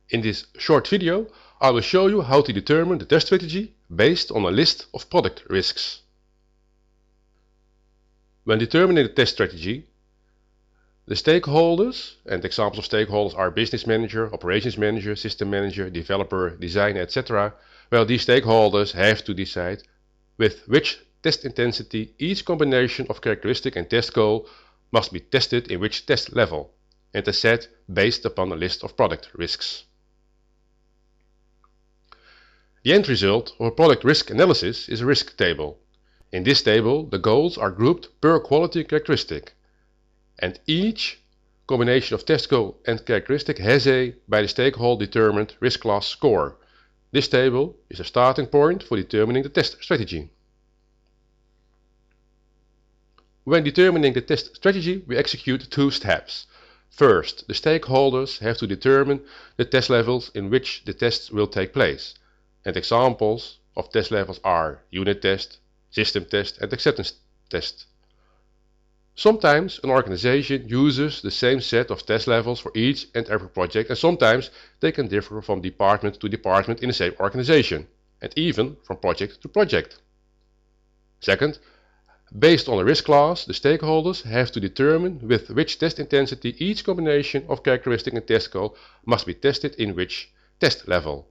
In this short video, I will show you how to determine the test strategy based on a list of product risks. When determining the test strategy, the stakeholders, and examples of stakeholders are business manager, operations manager, system manager, developer, designer, etc. Well, these stakeholders have to decide with which test intensity each combination of characteristic and test goal must be tested in which test level, and as said, based upon a list of product risks. The end result of a product risk analysis is a risk table. In this table, the goals are grouped per quality characteristic, and each combination of test goal and characteristic has a, by the stakeholder, determined risk class score. This table is a starting point for determining the test strategy. When determining the test strategy, we execute two steps. First, the stakeholders have to determine the test levels in which the tests will take place. And examples of test levels are unit test, system test, and acceptance test. Sometimes an organization uses the same set of test levels for each and every project, and sometimes they can differ from department to department in the same organization, and even from project to project. Second, based on a risk class, the stakeholders have to determine with which test intensity each combination of characteristic and test goal must be tested in which test level.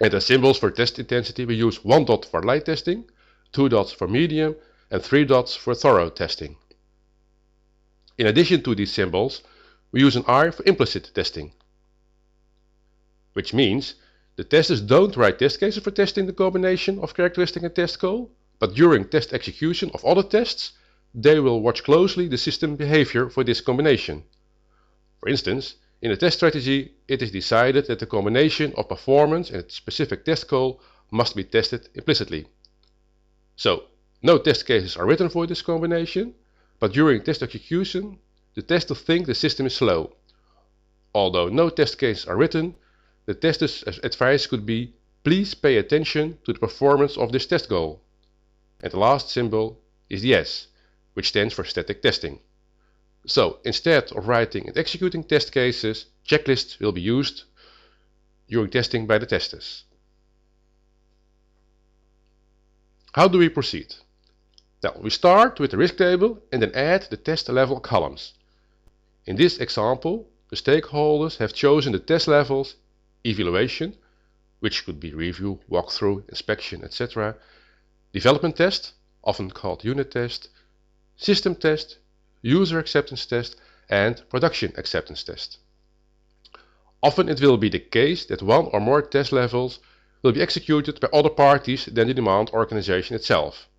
And as symbols for test intensity, we use 1 dot for light testing, 2 dots for medium, and 3 dots for thorough testing. In addition to these symbols, we use an R for implicit testing, which means the testers don't write test cases for testing the combination of characteristic and test goal, but during test execution of other tests, they will watch closely the system behavior for this combination. For instance, in a test strategy, it is decided that the combination of performance and specific test goal must be tested implicitly. So, no test cases are written for this combination, but during test execution, the testers think the system is slow. Although no test cases are written, the tester's advice could be, please pay attention to the performance of this test goal. And the last symbol is the S, which stands for static testing. So, instead of writing and executing test cases, checklists will be used during testing by the testers. How do we proceed? Now, we start with the risk table and then add the test level columns. In this example, the stakeholders have chosen the test levels evaluation, which could be review, walkthrough, inspection, etc., development test, often called unit test, system test, user acceptance test, and production acceptance test. Often it will be the case that one or more test levels will be executed by other parties than the demand organization itself.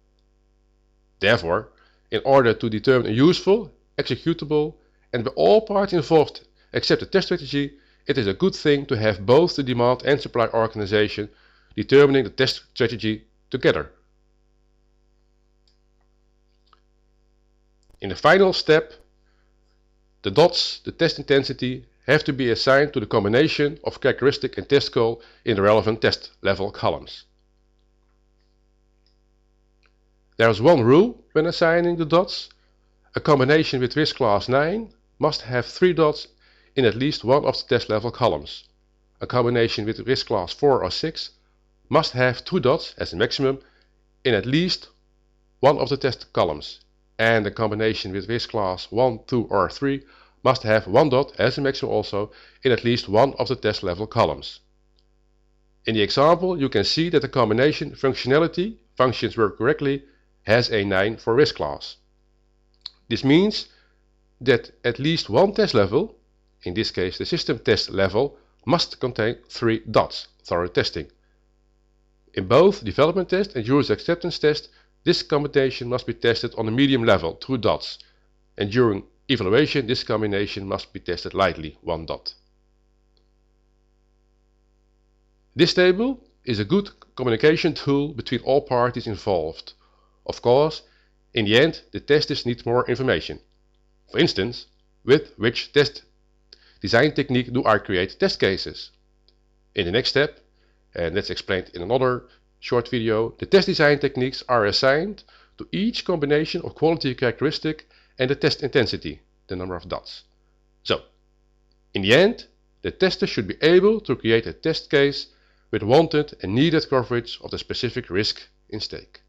Therefore, in order to determine a useful, executable, and by all parties involved accepted test strategy, it is a good thing to have both the demand and supply organization determining the test strategy together. In the final step, the dots, the test intensity, have to be assigned to the combination of characteristic and test goal in the relevant test level columns. There is one rule when assigning the dots. A combination with risk class 9 must have 3 dots in at least one of the test level columns. A combination with risk class 4 or 6 must have 2 dots as a maximum in at least one of the test columns. And a combination with risk class 1, 2 or 3 must have 1 dot as a maximum also in at least one of the test level columns. In the example, you can see that the combination functionality, functions work correctly, has a 9 for risk class. This means that at least one test level, in this case the system test level, must contain 3 dots, thorough testing. In both development test and user acceptance test, this combination must be tested on a medium level, 2 dots, and during evaluation this combination must be tested lightly, 1 dot. This table is a good communication tool between all parties involved. Of course, in the end the testers need more information. For instance, with which test design technique do I create test cases? In the next step, and that's explained in another short video, the test design techniques are assigned to each combination of quality characteristic and the test intensity, the number of dots. So, in the end, The tester should be able to create a test case with wanted and needed coverage of the specific risk in stake.